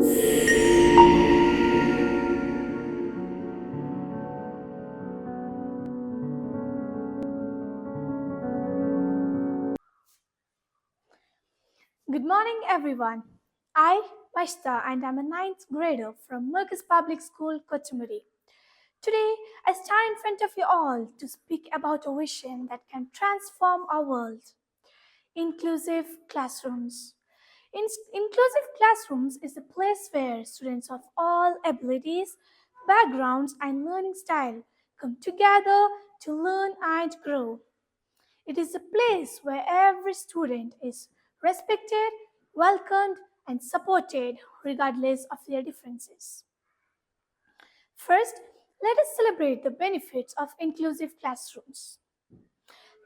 Good morning, everyone. I, Mashitha, and I'm a ninth grader from Markaz Public School, Kottamudi. Today, I stand in front of you all to speak about a vision that can transform our world: inclusive classrooms. Inclusive classrooms is a place where students of all abilities, backgrounds, and learning style come together to learn and grow. It is a place where every student is respected, welcomed, and supported regardless of their differences. First, let us celebrate the benefits of inclusive classrooms.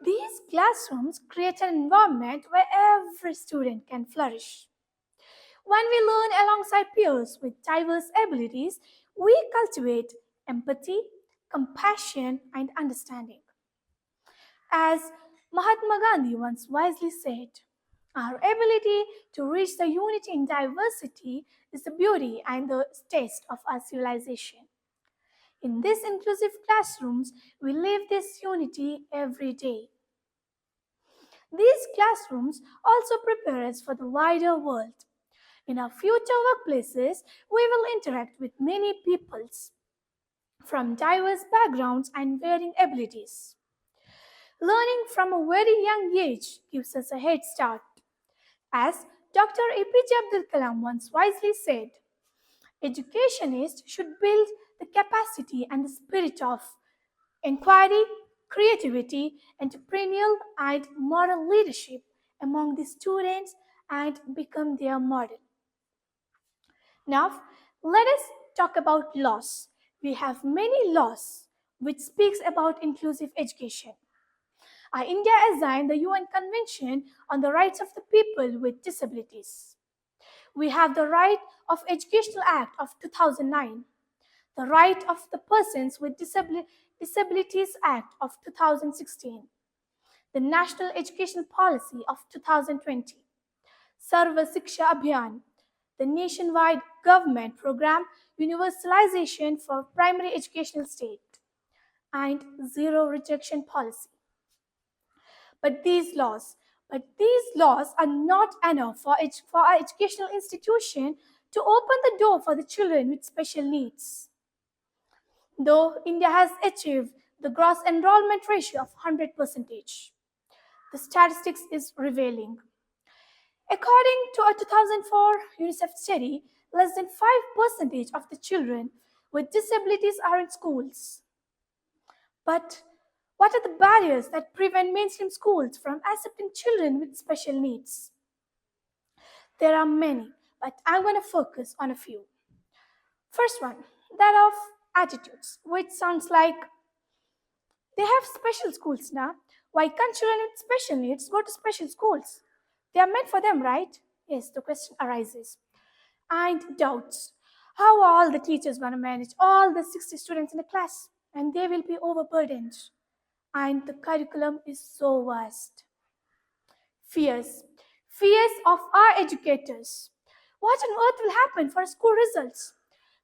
These classrooms create an environment where every student can flourish. When we learn alongside peers with diverse abilities, we cultivate empathy, compassion, and understanding. As Mahatma Gandhi once wisely said, our ability to reach the unity in diversity is the beauty and the taste of our civilization. In these inclusive classrooms, we live this unity every day. These classrooms also prepare us for the wider world. In our future workplaces, we will interact with many peoples from diverse backgrounds and varying abilities. Learning from a very young age gives us a head start. As Dr. APJ Abdul Kalam once wisely said, educationists should build the capacity and the spirit of inquiry, creativity, entrepreneurial, and moral leadership among the students and become their model. Now, let us talk about laws. We have many laws which speaks about inclusive education. India has signed the UN Convention on the Rights of the People with Disabilities. We have the Right of Educational Act of 2009, the Right of the Persons with Disabilities Act of 2016, the National Education Policy of 2020, Sarva Siksha Abhiyan, the nationwide government program Universalization for Primary Educational State, and Zero Rejection Policy. But these laws, but these laws are not enough for our educational institution to open the door for the children with special needs. Though India has achieved the gross enrollment ratio of 100%, the statistics is revealing. According to a 2004 UNICEF study, less than 5% of the children with disabilities are in schools. But what are the barriers that prevent mainstream schools from accepting children with special needs? There are many, but I'm going to focus on a few. First one, that of attitudes, which sounds like they have special schools now. Why can't children with special needs go to special schools? They are meant for them, right? Yes, the question arises. And doubts. How are all the teachers going to manage all the 60 students in a class? And they will be overburdened. And the curriculum is so vast. Fears. Fears of our educators. What on earth will happen for school results?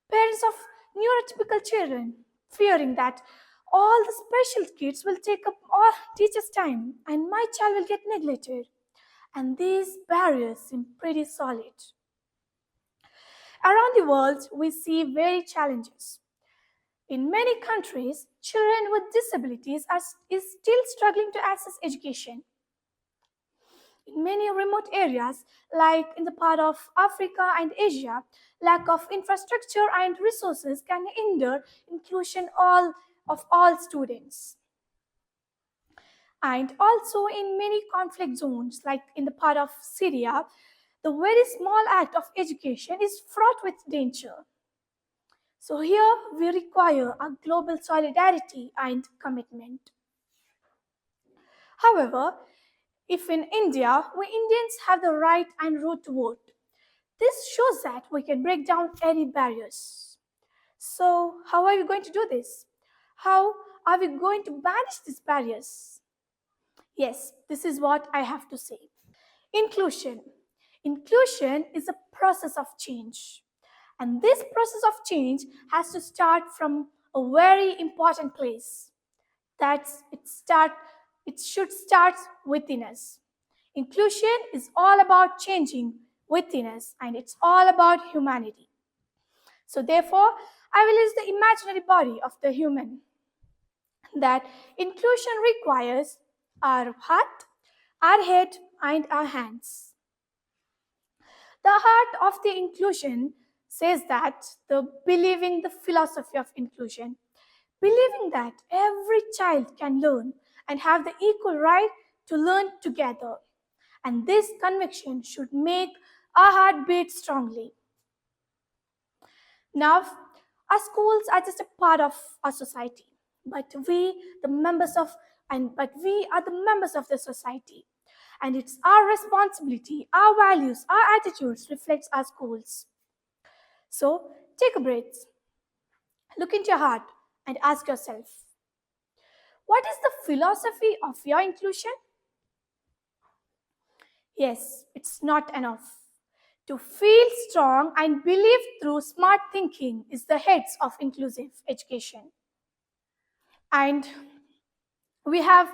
Parents of neurotypical children fearing that all the special kids will take up all teachers' time and my child will get neglected. And these barriers seem pretty solid. Around the world, we see varied challenges. In many countries, children with disabilities is still struggling to access education. In many remote areas, like in the part of Africa and Asia, lack of infrastructure and resources can hinder inclusion of all students. And also in many conflict zones, like in the part of Syria, the very small act of education is fraught with danger. So here we require a global solidarity and commitment. However, if in India, we Indians have the right and root to vote, this shows that we can break down any barriers. So, how are we going to do this? How are we going to banish these barriers? Yes, this is what I have to say. Inclusion. Inclusion is a process of change. And this process of change has to start from a very important place. That's it should start within us. Inclusion is all about changing within us, and it's all about humanity. So therefore, I will use the imaginary body of the human. That inclusion requires our heart, our head, and our hands. The heart of the inclusion says that the believing the philosophy of inclusion, believing that every child can learn and have the equal right to learn together. And this conviction should make our heart beat strongly. Now, our schools are just a part of our society, but we are the members of the society. And it's our responsibility, our values, our attitudes reflects our schools. So take a breath, look into your heart, and ask yourself, what is the philosophy of your inclusion? Yes, it's not enough. To feel strong and believe through smart thinking is the heads of inclusive education. And we have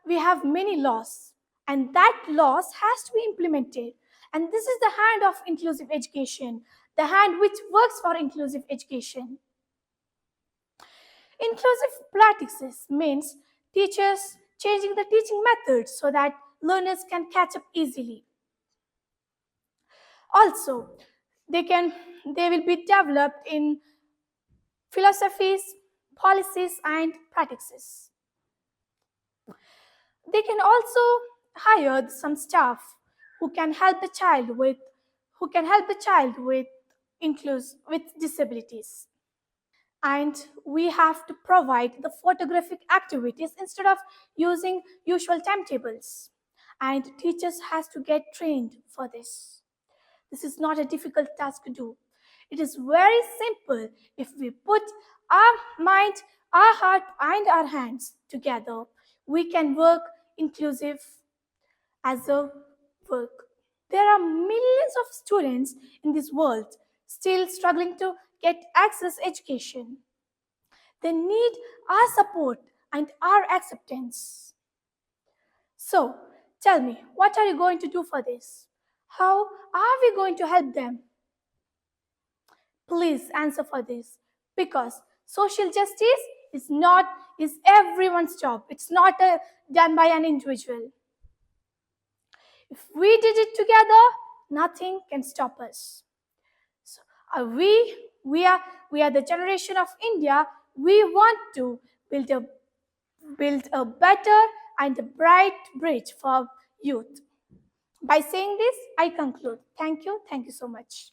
we have many laws, and that laws has to be implemented. And this is the hand of inclusive education, the hand which works for inclusive education. Inclusive practices means teachers changing the teaching methods so that learners can catch up easily. Also, they will be developed in philosophies, policies, and practices. They can also hire some staff who can help the child with who can help the child with disabilities. And we have to provide the photographic activities instead of using usual timetables. And teachers has to get trained for this. This is not a difficult task to do. It is very simple if we put our mind, our heart, and our hands together. We can work inclusive as a work. There are millions of students in this world still struggling to get access education. They need our support and our acceptance. So, tell me, what are you going to do for this? How are we going to help them? Please answer for this, because social justice is everyone's job. It's not done by an individual. If we did it together, nothing can stop us. So, we are the generation of India. We want to build a better and a bright bridge for youth. By saying this, I conclude. Thank you so much.